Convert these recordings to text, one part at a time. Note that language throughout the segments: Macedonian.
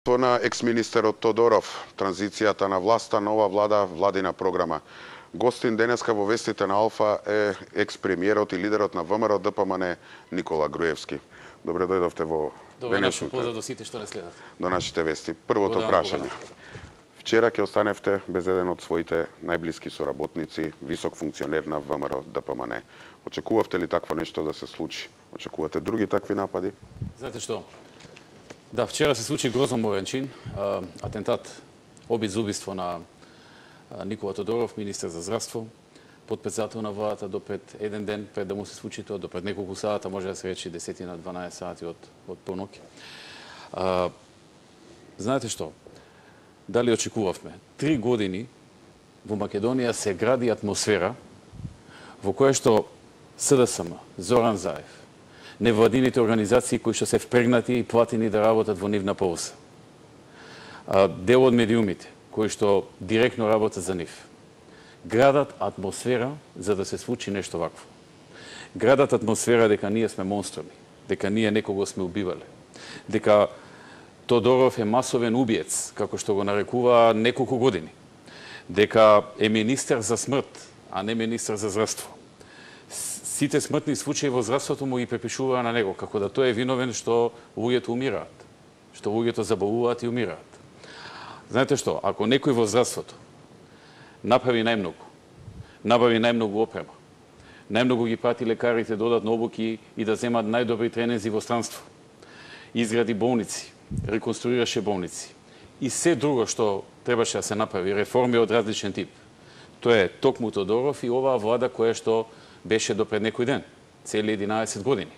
На екс-министерот Тодоров, транзицијата на власта, нова влада, владина програма. Гостин денеска во вестите на Алфа е екс-премиерот и лидерот на ВМРО ДПМН Никола Груевски. Добре дојдовте во денешното. Поздрав до сите што не следат. До нашите вести. Првото прашање. Вчера ќе останевте без еден од своите најблиски соработници, висок функционер на ВМРО ДПМН. Очекувавте ли такво нешто да се случи? Очекувате други такви напади? Знаете што? Да, вчера се случи грозно морен чин, атентат, обид за убиство на Никола Тодоров, министер за здравство, подпредседател на владата до пред еден ден, пред да му се случи тоа, до пред неколку сата, може да се рече 10 на 12 сати од полноќ. Знаете што? Дали очекувавме? 3 години во Македонија се гради атмосфера во која што СДСМ, Зоран Заев, невладините организации кои што се впрегнати и платени да работат во нивна полза. Дел од медиумите кои што директно работат за нив. Градат атмосфера за да се случи нешто вакво. Градат атмосфера дека ние сме монструми, дека ние некого сме убивале, дека Тодоров е масовен убиец, како што го нарекува неколку години, дека е министер за смрт, а не министер за здравство. Сите смртни случаи во здравството му ги препишуваа на него, како да тој е виновен што луѓето умираат, што луѓето заболуваат и умираат. Знаете што, ако некој во здравството направи најмногу опрема, најмногу ги прати лекарите да одат на обуки и да земат најдобри тренинзи во странство, изгради болници, реконструираше болници и се друго што требаше да се направи, реформи од различен тип, тоа е токму Тодоров и оваа влада која што беше до пред некој ден, цели 11 години.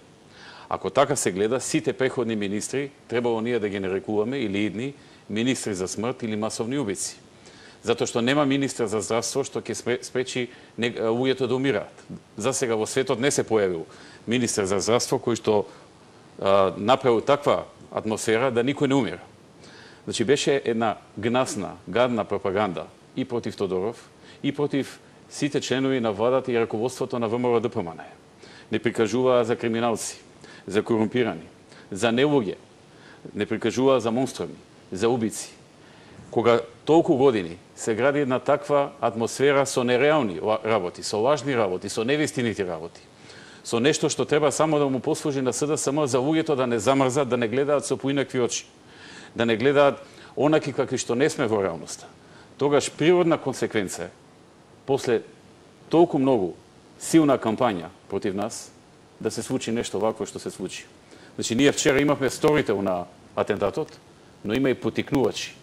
Ако така се гледа, сите преходни министри требало ние да ги нарекуваме или идни министри за смрт или масовни убици. Затоа што нема министер за здравство што ќе спречи луѓето да умираат. За сега во светот не се појавил министер за здравство кој што направил таква атмосфера да никој не умира. Значи беше една гнасна, гадна пропаганда и против Тодоров, и против сите членови на владата и раководството на ВМРО ДПМН. Не прикажуваа за криминалци, за корумпирани, за нелуѓе, не прикажуваа за монструми, за убици. Кога толку години се гради една таква атмосфера со нереални работи, со лажни работи, со невистинити работи, со нешто што треба само да му послужи на СДСМ за луѓето да не замрзат, да не гледаат со поинакви очи, да не гледаат онаки какви што не сме во реалноста, тогаш природна консеквенца е после толку многу силна кампања против нас, да се случи нешто вакво што се случи. Значи, ние вчера имавме сторител на атентатот, но има и потикнувачи.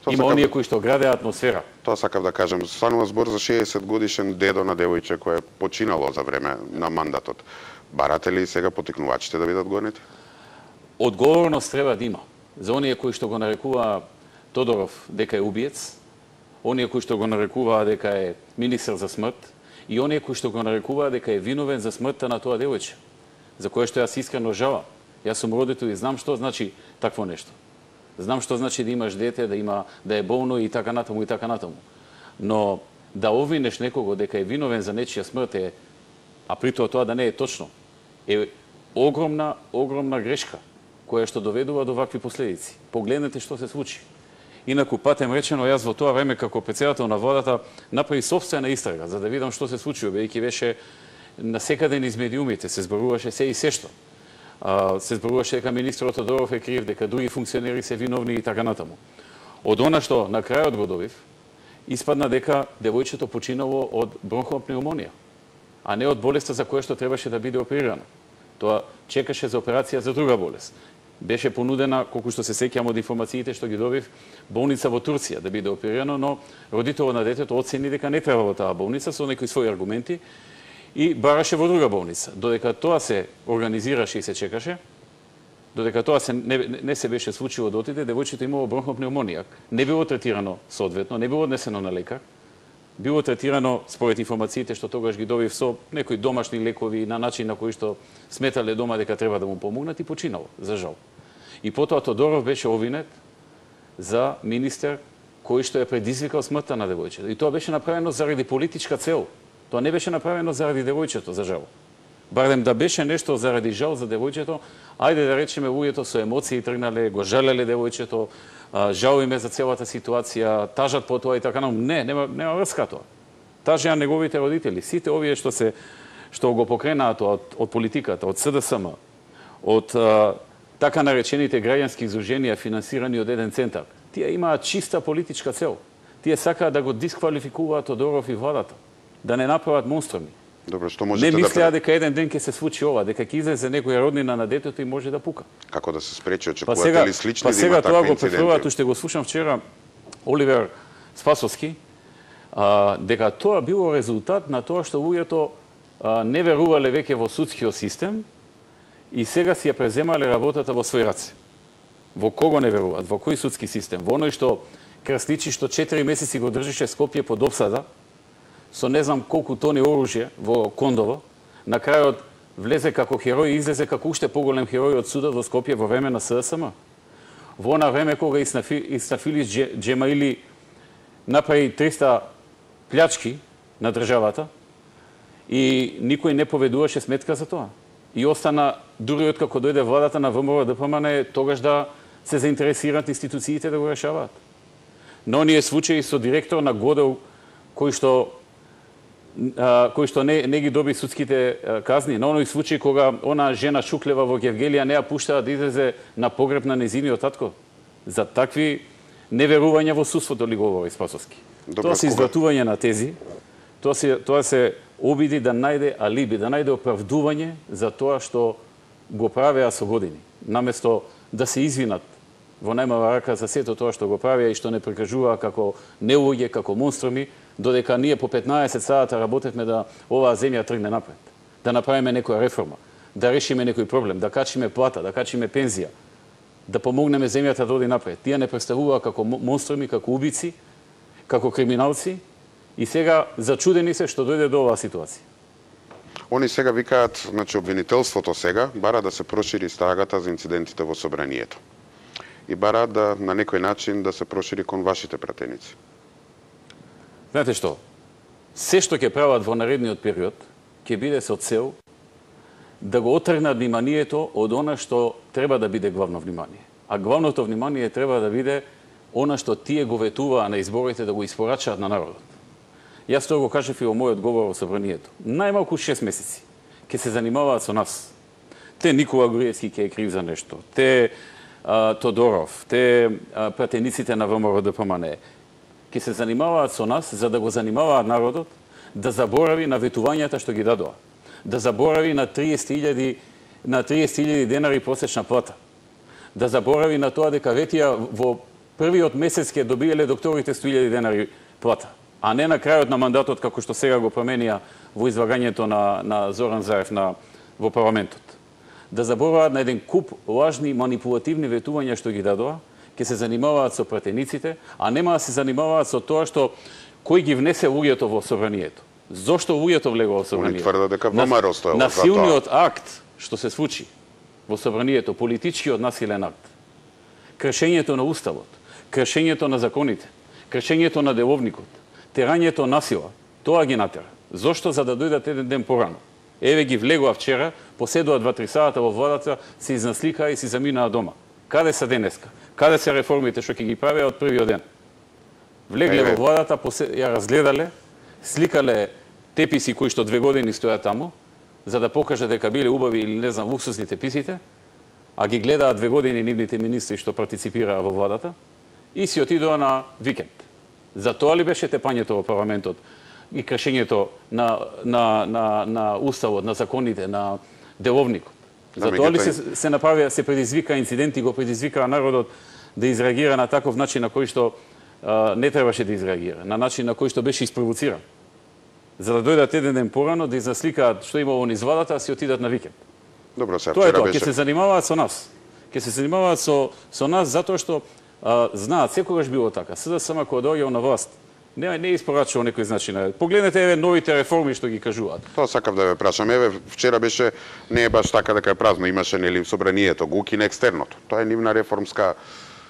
Има оние кои што градеа атмосфера. Тоа сакав да кажам. Станува збор за 60 годишен дедо на девојче кој е починало за време на мандатот. Барате ли сега потикнувачите да бидат гонети? Одговорност треба да има. За оние кои што го нарекува Тодоров дека е убиец, оние кои што го нарекуваа дека е министер за смрт и оние кои што го нарекуваа дека е виновен за смртта на тоа девојче, за кое што јас искрено жалам. Јас сум родител и знам што значи такво нешто. Знам што значи да имаш дете, да е болно и така натаму и така натаму. Но да обвинеш некого дека е виновен за нечија смрт е, а притоа тоа да не е точно, е огромна грешка која што доведува до вакви последици. Погледнете што се случи. Инаку, патем речено, јас во тоа време како председател на владата направи собствена истрага за да видам што се случи, бидејќи беше насекаде низ медиумите, се зборуваше се и се што. Се зборуваше дека министерот Тодоров е крив, дека други функционери се виновни и така натаму. Од она што на крајот го добив, испадна дека девојчето починало од бронхопнеумонија, а не од болеста за која што требаше да биде оперирано. Тоа чекаше за операција за друга болест. Беше понудена, колку што се сеќавам од информациите што ги добив, болница во Турција да биде оперирано, но родителот на детето оцени дека не требало таа болница со некои своји аргументи и бараше во друга болница. Додека тоа се организираше и се чекаше, додека тоа не се беше случило да отиде, девојчето имало бронхопнеумонија. Не било третирано соодветно, не било однесено на лекар, било третирано според информациите што тогаш ги добив со некои домашни лекови на начин на кој што сметале дома дека треба да му помогнат и починало, за жал. И потоа Тодоров беше обвинет за министер кој што е предизвикал смртта на девојчето. И тоа беше направено заради политичка цел. Тоа не беше направено заради девојчето, за жал. Бардем да беше нешто заради жал за девојчето, ајде да речеме луѓето со емоции тргнале, го жалеле девојчето, жалиме за целата ситуација, тажат по тоа и така натаму. Не, нема врска тоа. Тажеа неговите родители, сите овие што го покренаат од политиката, од СДСМ, од така наречените граѓански издруженија финансирани од еден центар. Тие имаат чиста политичка цел. Тие сакаат да го дисквалификуваат Тодоров и владата, да не направат монструми. Добро, што можете не мислеа дека еден ден ќе се случи ова, дека ќе излезе некоја роднина на детето и може да пука. Како да се спречи, очекувате ли слични да има такви инциденти? Тоа го префрват, уште го слушам вчера Оливер Спасовски, дека тоа било резултат на тоа што луѓето не верувале веќе во судскиот систем и сега си ја преземале работата во своји раце. Во кого не веруваат? Во кој судски систем? Во оној што Крстичи што 4 месеци го држише Скопје под обсада, со не знам колку тони оружје во Кондово, на крајот влезе како херој и излезе како уште поголем херој од судот во Скопје во време на СДСМ. Во она време кога Иснафилис Джемаили направи 300 плячки на државата и никој не поведуваше сметка за тоа. И остана, дури откако дојде владата на ВМРО ДПМН, тогаш да се заинтересираат институциите да го решаваат. Но оние случаи со директор на Годел кој што не ги доби судските казни, на оној случај кога она жена Шуклева во Гевгелија не ја пуштаа да излезе на погреб на незиниот татко. За такви неверувања во судството ли говори Спасовски? Тоа се извратување на тези, тоа се обиди да најде алиби, да најде оправдување за тоа што го правеа со години, наместо да се извинат во најмала рака за сето тоа што го правеа и што не прикажуваа како неуѓе, како монструми, додека ние по 15 сата работевме да оваа земја тргне напред, да направиме некоја реформа, да решиме некој проблем, да качиме плата, да качиме пензија, да помогнеме земјата да оди напред. Тие не представуваа како монструми, како убици, како криминалци и сега зачудени се што дојде до оваа ситуација. Они сега викаат, значи обвинителството сега бара да се прошири стагата за инцидентите во собранието. И бара да на некој начин да се прошири кон вашите пратеници. Знаете што? Се што ќе прават во наредниот период ќе биде со цел да го отргнат вниманието од она што треба да биде главно внимание. А главното внимание треба да биде она што тие го ветуваа на изборите да го испорачаат на народот. Јас тоа го кажав и во мојот говор во собранието. Најмалку 6 месеци ќе се занимаваат со нас. Те Никола Груевски ќе е крив за нешто. Те Тодоров, те пратениците на ВМРО ДПМН ќе се занимаваат со нас за да го занимаваат народот да заборави на ветувањата што ги дадоа. Да заборави на 30.000 денари просечна плата. Да заборави на тоа дека ветија во првиот месец ќе добиеле докторите 100.000 денари плата, а не на крајот на мандатот како што сега го променија во излагањето на Зоран Заев во парламентот. Да забораваат на еден куп лажни манипулативни ветувања што ги дадоа, ќе се занимаваат со пратениците, а нема да се занимаваат со тоа што кој ги внесе луѓето во собранието. Зошто луѓето влегува во собранието? Они тврдат дека ВМРО стоело за тоа. Насилниот акт што се случи во собранието, политичкиот насилен акт, кршењето на уставот, кршењето на законите, кршењето на деловникот, терањето на сила, тоа ги натера. Зошто? За да дојдат еден ден порано. Еве ги влегува вчера, поседува 2-3 сата во владата, се изнасликаа и си заминаа дома. Каде се денеска? Каде се реформите што ќе ги правеа од првиот ден? Влегле во владата, ја разгледале, сликале теписи кои што 2 години стојат таму, за да покажат дека биле убави или не знам луксусни теписите, а ги гледаат 2 години нивните министри што партиципираа во владата и си отидоа на викенд. За тоа ли беше тепањето во парламентот и кршењето на уставот, на законите, на деловникот? За тоа ли се направија, се предизвика инциденти, го предизвика народот да изреагира на таков начин на кој што не требаше да изреагира, на начин на кој што беше испровоциран. За да дојдат еден ден порано, да изнасликаат што имало низ владата, а си отидат на викенд. Добро, сега тоа е тоа, беше... ќе се занимаваат со нас. Ќе се занимаваат со нас затоа што знаат, секогаш било така. СДСМ кога доаѓал на власт, не испорачува некој значај. Погледнете еве новите реформи што ги кажуваат. Тоа сакав да ве прашам. Еве вчера беше не е баш така дека е празно, имаше нели собранието, го укина екстерното. Тоа е нивна реформска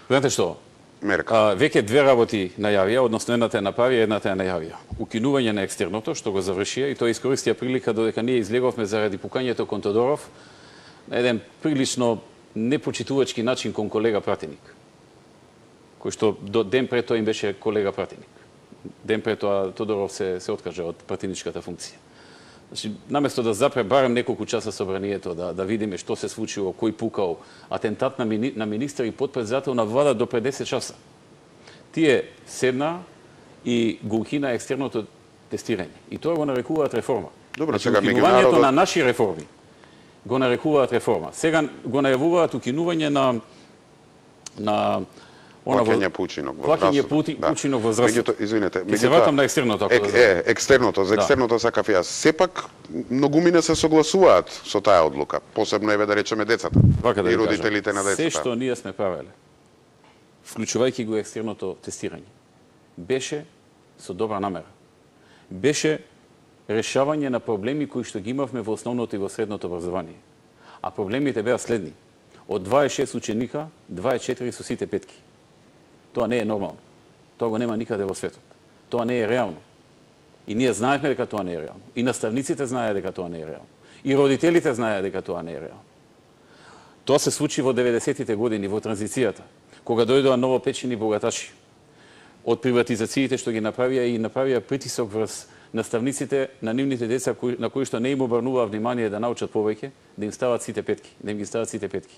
Знаете што? мерка. Веќе 2 работи најавија, односно едната е направија, едната е најавија. Укинување на екстерното што го завршија и тоа искористија прилика додека ние излеговме заради пукањето кон Тодоров на еден прилично непочитувачки начин кон колега пратеник. кој што до ден пред тоа им беше колега пратеник. Ден пред тоа Тодоров се откажа од пратеничката функција. Значи, наместо да запре барем неколку часа собранието, да видиме што се случило, кој пукал, атентат на министер и потпредседател на влада до пред 10 часа. Тие седна и го укина екстерното тестирање. И тоа го нарекуваат реформа. Добро, значи, сега укинувањето на наши реформи го нарекуваат реформа. Сега го најавуваат укинување на плаќање Пучинок во Пучинок во здравството. Извинете, Ќе се вратам на екстерното. Екстерното, за екстерното сакав јас. Сепак многумина се согласуваат со таа одлука, посебно еве да речеме децата и родителите на децата. Се што ние сме правеле, вклучувајќи го екстерното тестирање, беше со добра намера. Беше решавање на проблеми кои што ги имавме во основното и во средното образование. А проблемите беа следни. Од 26 ученика, 24 со сите петки. Тоа не е нормално. Тоа го нема никаде во светот. Тоа не е реално. И ние знаевме дека тоа не е реално. И наставниците знаеа дека тоа не е реално. И родителите знаеа дека тоа не е реално. Тоа се случи во 90-тите години, во транзицијата, кога дојдоа новопечени богаташи од приватизациите што ги направија притисок врз наставниците на нивните деца на кои што не им обрнуваа внимание да научат повеќе, да им стават сите петки, да им ги стават сите петки.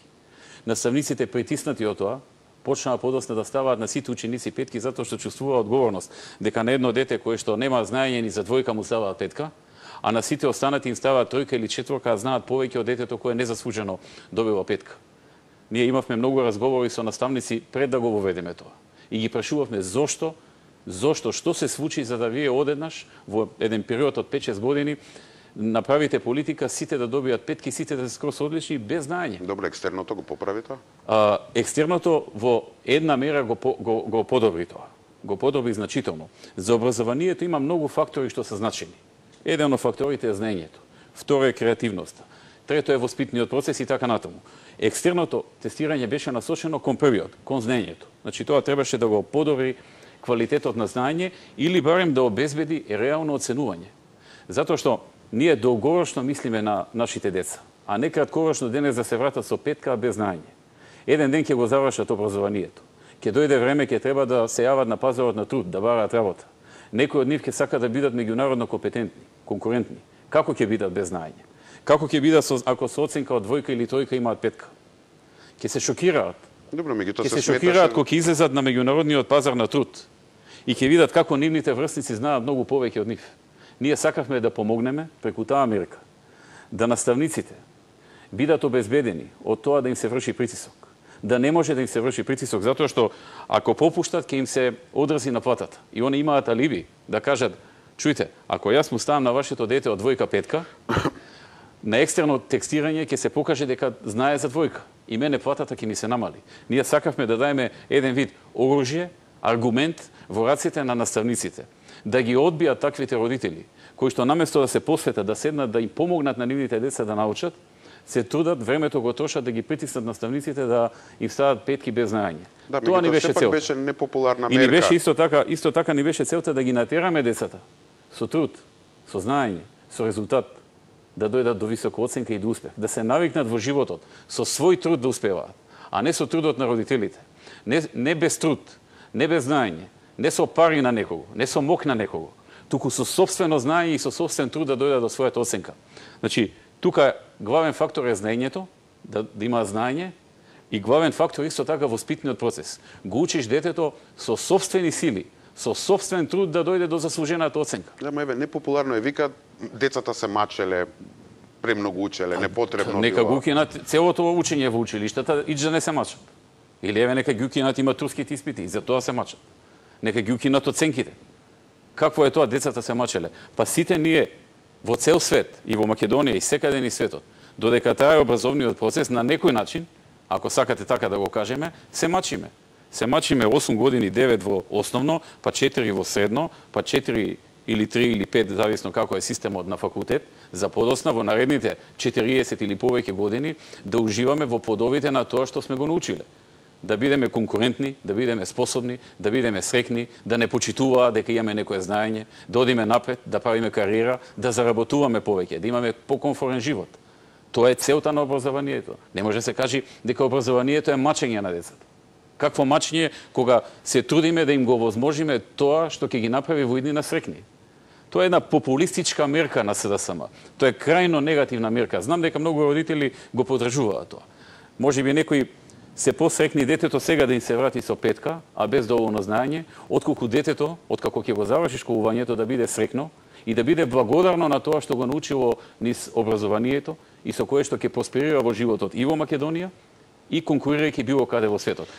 Наставниците притиснати од тоа почнаа подоцна да ставаат на сите ученици петки затоа што чувствуваа одговорност дека на едно дете кое што нема знаење ни за двојка му ставаат петка, а на сите останати им ставаат тројка или четворка, а знаат повеќе од детето кое незаслужено добило петка. Ние имавме многу разговори со наставници пред да го воведеме тоа. И ги прашувавме зошто, што се случи за да вие одеднаш во еден период од 5-6 години направите политика сите да добијат петки, сите да се скрос одлични без знаење. Добро, екстерното го поправи тоа? Екстерното во една мера го подобри тоа. Го подобри значително. За образованието има многу фактори што се значени. Еден од факторите е знаењето. Второ е креативноста. Трето е воспитниот процес и така натаму. Екстерното тестирање беше насочено кон првиот, кон знаењето. Значи тоа требаше да го подобри квалитетот на знаење или барем да обезбеди реално оценување. Затоа што ние долгорочно мислиме на нашите деца, а не краткорочно денес да се вратат со петка без знаење. Еден ден ќе го завршат образованието. Ќе дојде време ќе треба да се јават на пазарот на труд, да бараат работа. Некои од нив ќе сакат да бидат меѓународно компетентни, конкурентни. Како ќе бидат без знаење? Како ќе бидат ако со оценка од двојка или тројка имаат петка? Ќе се шокираат. Добро, меѓутоа се шокираат кога ќе излезат на меѓународниот пазар на труд и ќе видат како нивните врсници знаат многу повеќе од нив. Ние сакавме да помогнеме преку таа мерка да наставниците бидат обезбедени од тоа да им се врши притисок. Да не може да им се врши притисок затоа што ако попуштат ќе им се одрази на платата. И они имаат алиби да кажат: чујте, ако јас му ставам на вашето дете од двојка петка, на екстерно текстирање ќе се покаже дека знае за двојка и мене платата ќе ми се намали. Ние сакавме да даеме еден вид оружје, аргумент во раците на наставниците, да ги одбијат таквите родители кои што наместо да се посветат, да седнат, да им помогнат на нивните деца да научат, се трудат, времето го трошат да ги притиснат наставниците да им стават петки без знаење. Да, тоа ни беше целта. Беше непопуларна мерка. И ни беше исто така ни беше целта да ги натераме децата со труд, со знаење, со резултат, да дојдат до висока оценка и до успех, да се навикнат во животот, со свој труд да успеваат, а не со трудот на родителите. Не без труд, не без знаење, не со пари на некого, не со мок на некого, туку со собствено знаење и со собствен труд да дојдат до својата оценка. Значи, тука главен фактор е знаењето, да има знаење, и главен фактор исто така воспитниот процес. Го учиш детето со собствени сили, со собствен труд да дојде до заслужената оценка. Да, ма еве, непопуларно е вика, децата се мачеле, премногу учеле, непотребно нека го укинат целото учење во училиштата и да не се мачат. Или еве нека ги укинат има турските испити и за тоа се мачат. Нека ги укинат оценките. Какво е тоа децата се мачеле? Па сите ние во цел свет и во Македонија и секаде низ светот, додека трае образовниот процес на некој начин, ако сакате така да го кажеме, се мачиме. Се мачиме 8 години, 9 во основно, па 4 во средно, па 4 или 3 или 5, зависно како е системот на факултет, за подосна во наредните 40 или повеќе години да уживаме во плодовите на тоа што сме го научиле. Да бидеме конкурентни, да бидеме способни, да бидеме срекни, да не почитуваа дека имаме некое знаење, да одиме напред, да правиме кариера, да заработуваме повеќе, да имаме покомфорен живот. Тоа е целта на образованието. Не може да се каже дека образованието е мачење на децата. Какво мачење кога се трудиме да им го возможиме тоа што ќе ги направи во иднина срекни. Тоа е една популистичка мерка на СДСМ. Тоа е крајно негативна мерка. Знам дека многу родители го подржуваат тоа. Можеби некои се посрекни детето сега да им се врати со петка, а без доволно знаење, отколку детето, откако ќе го заврши школувањето, да биде срекно и да биде благодарно на тоа што го научило низ образованието и со кое што ќе просперира во животот и во Македонија и конкурирајќи било каде во светот.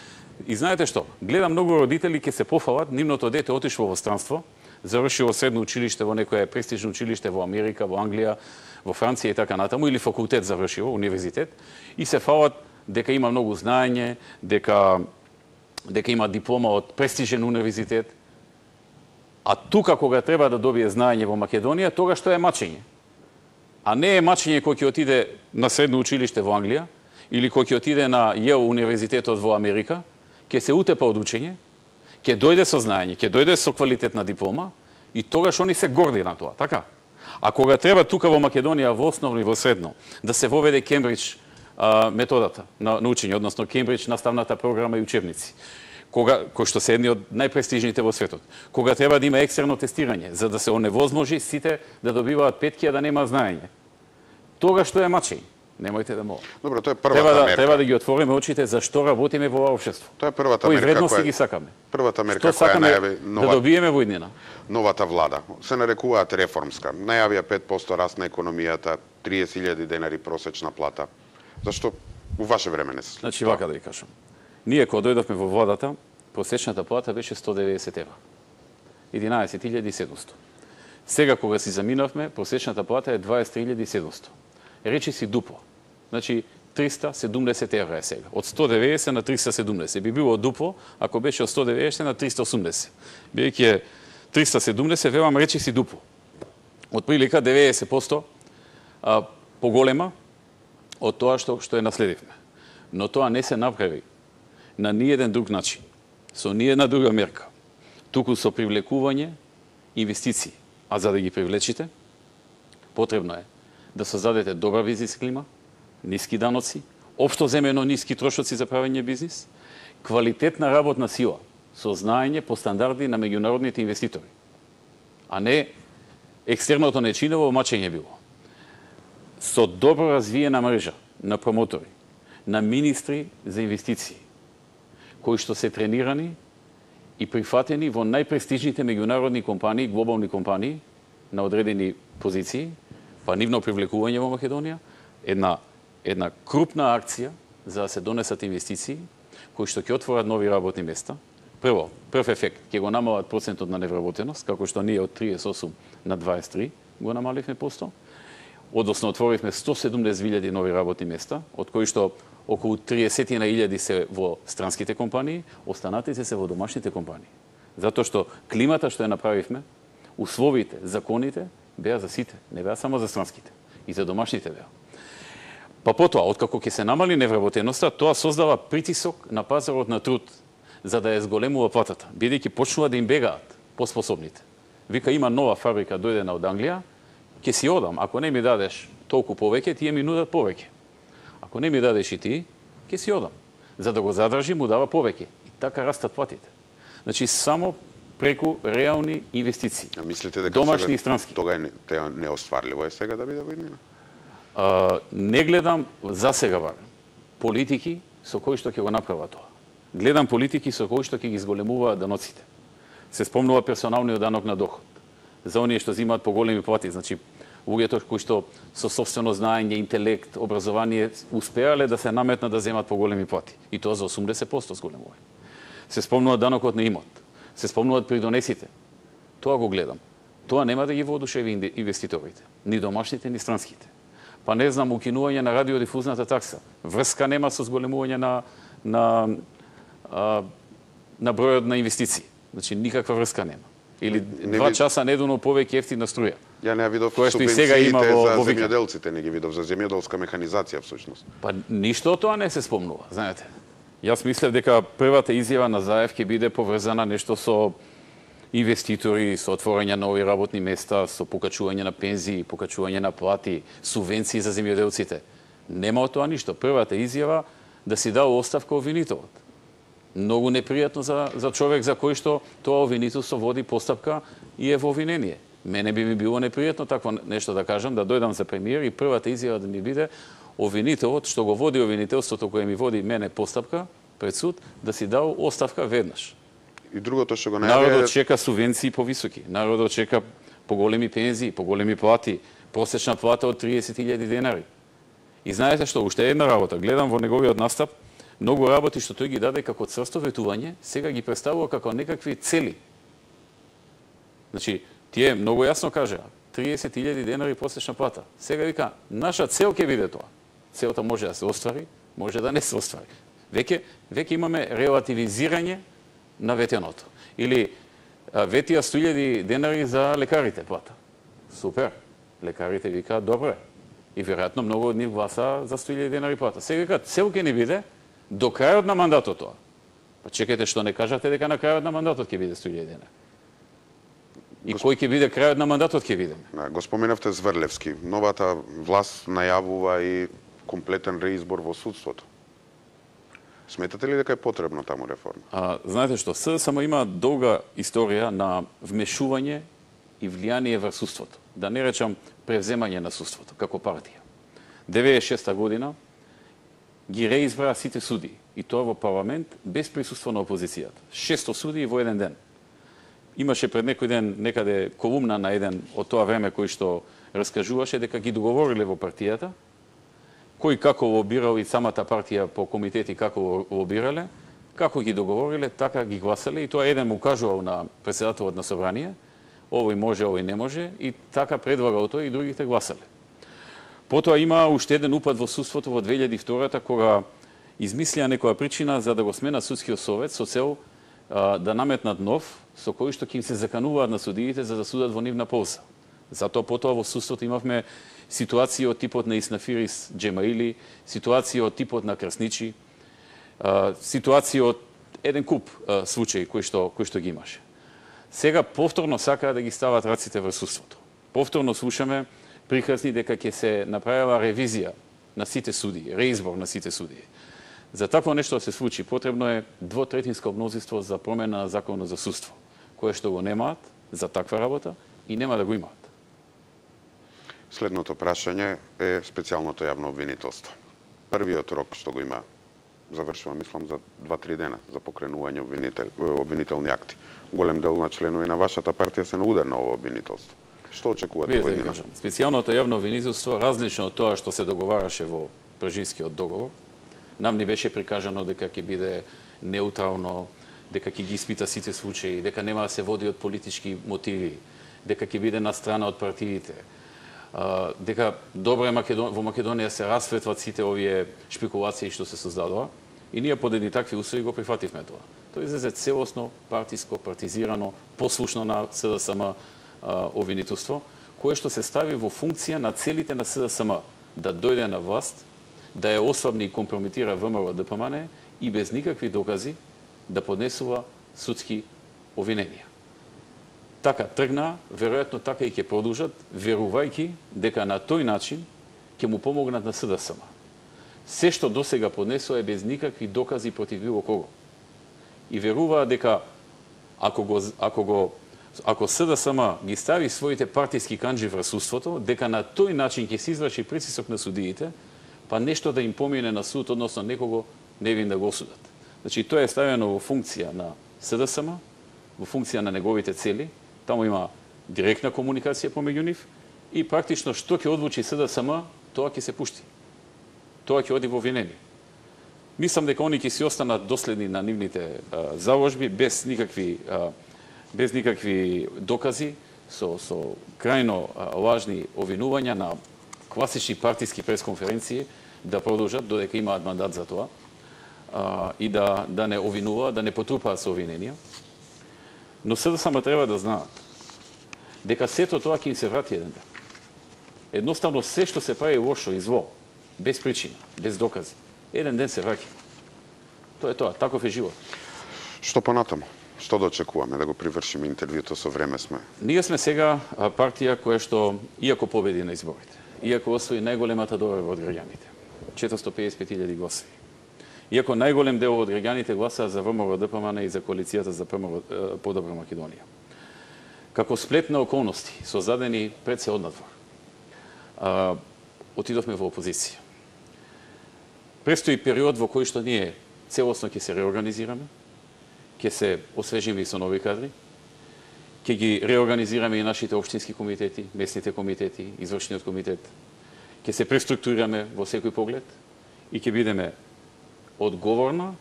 И знаете што? Гледам многу родители ќе се пофалат, нивното дете отишло во странство, завршило средно училиште во некое престижно училиште во Америка, во Англија, во Франција и така натаму, или факултет завршило, универзитет, и се фалат дека има многу знаење, дека има диплома од престижен универзитет, а тука кога треба да добие знаење во Македонија, тогаш што е мачење. А не е мачење кој ќе отиде на средно училиште во Англија, или кој ќе отиде на Јел универзитетот во Америка, ќе се утепа од учење, ќе дојде со знаење, ќе дојде со квалитетна диплома и тогаш они се горди на тоа, така? А кога треба тука во Македонија во основно и во средно да се воведе Кембридж методата на учење, односно Кембридж наставната програма и учебници, кои што се едни од најпрестижните во светот, кога треба да има екстерно тестирање, за да се оневозможи сите да добиваат петки, а да нема знаење. Тогаш што е мачење. Немојте да молам. Добро, тоа е првата мерка. Треба да ги отвориме очите за што работиме во ова општество. Тоа е првата кои мерка вредности ги сакаме. Првата мерка што која најави да добиеме во иднина. Новата влада. Се нарекуваат реформска. Најавија 5% раст на економијата, 30.000 денари просечна плата. Зашто у ваше време не се случи? Значи вака да ви кажам. Ние кога дојдовме во владата, просечната плата беше 190 евра. 11.700. Сега кога си заминавме, просечната плата е 23.700. Речи си дупло. Значи 370 евра е сега. Од 190 на 370. Би било дупло ако беше од 190 на 380. Бидејќи е 370, велам речи си дупло. Од прилика 90% поголема од тоа што е наследивме. Но тоа не се направи на ниеден друг начин, со ниедна друга мерка, туку со привлекување инвестиции. А за да ги привлечите, потребно е да создадете добра бизнис клима, ниски даноци, општо земено ниски трошоци за правење бизнис, квалитетна работна сила со знаење по стандарди на меѓународните инвеститори, а не екстерното нечиново мачење било. Со добро развиена мрежа на промотори, на министри за инвестиции, кои што се тренирани и прифатени во најпрестижните меѓународни компании, глобални компании на одредени позиции, па нивно привлекување во Македонија, една крупна акција за да се донесат инвестиции кои што ќе отворат нови работни места. Прв ефект ќе го намалат процентот на невработеност, како што ние од 38 на 23 го намаливме посто. Односно отворивме 170.000 нови работни места, од кои што околу 30.000 се во странските компании, останатите се во домашните компании. Затоа што климата што ја направивме, условите, законите беа за сите, не беа само за странските, и за домашните беа. Па потоа, откако ќе се намали невработеноста, тоа создава притисок на пазарот на труд, за да ја зголемува платата, бидејќи почнува да им бегаат поспособните. Вика, има нова фабрика дојдена од Англија, ќе си одам, ако не ми дадеш толку повеќе, тие ми нудат повеќе. Ако не ми дадеш и ти, ќе си одам. За да го задржи, му дава повеќе. И така растат платите. Значи, само преку реални инвестиции. А мислите дека домашни и странски. Тога е неостварливо е сега да биде во иднина? Не гледам за сега барем политики со кои што ќе го направат тоа. Гледам политики со кои што ќе ги зголемуваат даноците. Се спомнува персоналниот данок на доход. За оние што земаат поголеми плати, значи луѓето кои што со собствено знаење, интелект, образование успеале да се наметнат да земат поголеми плати. И тоа за 80% зголемување. Се спомнува данокот на имот. Се спомнуваат придонесите. Тоа го гледам. Тоа нема да ги воодушеви инвеститорите, ни домашните, ни странските. Па не знам, укинување на радиодифузната такса. Врска нема со зголемување на бројот на инвестиции. Значи никаква врска нема. Или 2 часа недовно повеќе ефтина струја. Ја не видов субвенциите за земјоделците, не ги видов за земјоделска механизација всушност. Па ништо од тоа не се спомнува, знаете. Јас мислев дека првата изјава на Заев ќе биде поврзана нешто со инвеститори, со отворање на нови работни места, со покачување на пензии, покачување на плати, субвенции за земјоделците. Нема од тоа ништо. Првата изјава да си дал оставка обвинителот. Многу непријатно за човек за кој што тоа обвинителство води постапка и е во обвинение. Мене би ми било непријатно такво нешто да кажам, да дојдам за премиер и првата изјава да ми биде обвинителот што го води обвинителството кое ми води мене постапка пред суд да си дал оставка веднаш. И другото што го Народот чека субвенции повисоки, народот чека поголеми пензии, поголеми плати, просечна плата од 30.000 денари. И знаете што, уште една работа, гледам во неговиот настап, многу работи што тој ги даде како црсто ветување, сега ги представува како некакви цели. Значи, тие многу јасно кажа, 30.000 денари просечна плата. Сега вика, наша цел ќе биде тоа. Целта може да се оствари, може да не се оствари. Веќе имаме релативизирање на ветеното. Или ветија 100.000 денари за лекарите плата. Супер. Лекарите викаат добре. И веројатно многу од нив гласа за 100.000 денари плата. Сега викаат, цел ќе ни биде до крајот на мандатот тоа. Па чекайте, што не кажате дека на крајот на мандатот ќе биде 100.000 денари? И кој ќе биде крајот на мандатот ќе видиме. Го споменавте Зврлевски. Новата власт најавува и комплетен реизбор во судството. Сметате ли дека е потребно таму реформа? Знаете што, СДСМ има долга историја на вмешување и влијание врз судството. Да не речам превземање на судството како партија. 96 година ги реизбра сите суди и тоа во парламент без присуство на опозицијата. 600 суди во еден ден. Имаше пред некој ден некаде колумна на еден од тоа време кој што раскажуваше дека ги договориле во партијата кој како лобирал и самата партија по комитети како лобирале, како ги договориле, така ги гласале и тоа еден му кажувал на председателот на собрание, овој може, овој не може и така предлагал тој и другите гласале. Потоа има уште еден упад во судството во 2002 кога измислија некоја причина за да го смена судскиот совет со цел да наметнат нов со кој што ќе им се закануваат на судиите за да судат во нивна полза. Затоа потоа во судството имавме ситуации од типот на Иснафирис Джемаили, ситуации од типот на Красничи, ситуации од еден куп случаи кои што ги имаше. Сега повторно сакаа да ги стават раците во судството. Повторно слушаме приказни дека ќе се направила ревизија на сите судии, реизбор на сите судии. За такво нешто да се случи, потребно е двотретинско мнозинство за промена на законот за судство, кое што го немаат за таква работа и нема да го имаат. Следното прашање е специјалното јавно обвинителство. Првиот рок што го има завршува, мислам, за 2-3 дена за покренување обвинителни акти. Голем дел на членови на вашата партија се на удар на ово обвинителство. Што очекувате во иднина? Специјалното јавно обвинителство, различно од тоа што се договараше во Пржинскиот договор, нам ни беше прикажано дека ќе биде неутрално, дека ќе ги испита сите случаи, дека нема да се води од политички мотиви, дека ќе биде на страна од партиите, дека добро во Македонија се расветват сите овие шпекулации што се создадоа и ние под едни такви услови го прифативме тоа. Тоа излезе целосно партиско, партизирано, послушно на СДСМ обвинителство, кое што се стави во функција на целите на СДСМ да дојде на власт, да ја ослабни и компрометира ВМРО ДПМН и без никакви докази да поднесува судски обвиненија. Така тргна, веројатно така и ќе продолжат, верувајќи дека на тој начин ќе му помогнат на СДСМ. Се што досега поднесува е без никакви докази против било кого. И веруваа дека ако СДСМ ги стави своите партиски канџи врз судството, дека на тој начин ќе се изврши притисок на судиите, па нешто да им помине на суд, односно некого невин да го осудат. Значи, тоа е ставено во функција на СДСМ, во функција на неговите цели, таму има директна комуникација помеѓу нив и практично што ќе одлучи СДСМ, тоа ќе се пушти. Тоа ќе оди во обвинение. Мислам дека они ќе си останат доследни на нивните заложби без никакви докази, со крајно лажни обвинувања на класични партиски пресконференции да продолжат додека имаат мандат за тоа и да не обвинуваат, да не потрупаат со обвиненија. Но СДСМ треба да знаат дека сето тоа ќе им се врати еден ден. Едноставно се што се прави лошо и зло, без причина, без докази, еден ден се враќа. Тоа е тоа, таков е живот. Што понатаму? Што да очекуваме да го привршиме интервјуто со време сме? Ние сме сега партија која што, иако победи на изборите, иако освои најголемата доверба од граѓаните, 455.000 гласови, Иако најголем дел од граѓаните гласаа за ВМРО ДПМН и за коалицијата за подобра Македонија. Како сплет на околности, создадени пред се однадвор, отидовме во опозиција. Престои период во кој што ние целосно ќе се реорганизираме, ќе се освежиме и со нови кадри, ќе ги реорганизираме и нашите општински комитети, местните комитети, извршниот комитет, ќе се преструктурираме во секој поглед и ќе бидеме одговорна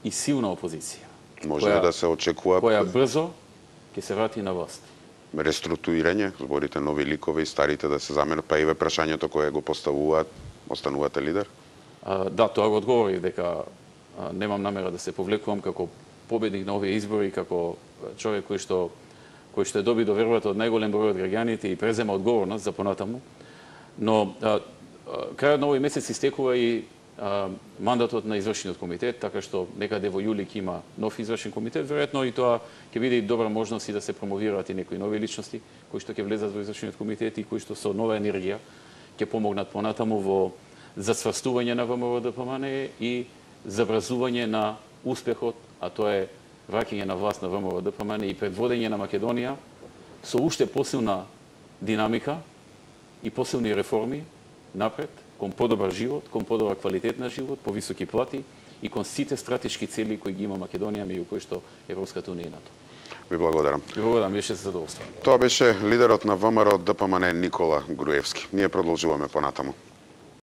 и силна опозиција. Може да се очекува која брзо ќе се врати на власт. Реструктурирање, зборите нови ликови и старите да се заменат, па и ве прашањето кое го поставуваат, останувате лидер? Да, тоа го одговорив дека немам намера да се повлекувам како победник на овие избори, како човек кој што е доби довербата од најголем број од граѓаните и презема одговорност за понатаму. Но крајот на овој месец истекува и мандатот на извршниот комитет, така што некаде во јули ќе има нов извршен комитет, веројатно и тоа ќе биде и добра можност и да се промовираат и некои нови личности кои што ќе влезат во извршниот комитет и кои што со нова енергија ќе помогнат понатаму во засврстување на ВМРО ДПМН и забразување на успехот, а тоа е враќање на власт на ВМРО ДПМН и предводење на Македонија со уште посилна динамика и посилни реформи напред, кон подобар живот, кон подобар квалитет на живот, повисоки плати и кон сите стратешки цели кои ги има Македонија, меѓу кои што Европската унија и НАТО. Ви благодарам. Ви благодарам, беше задоволство. Тоа беше лидерот на ВМРО ДПМН Никола Груевски. Ние продолжуваме понатаму.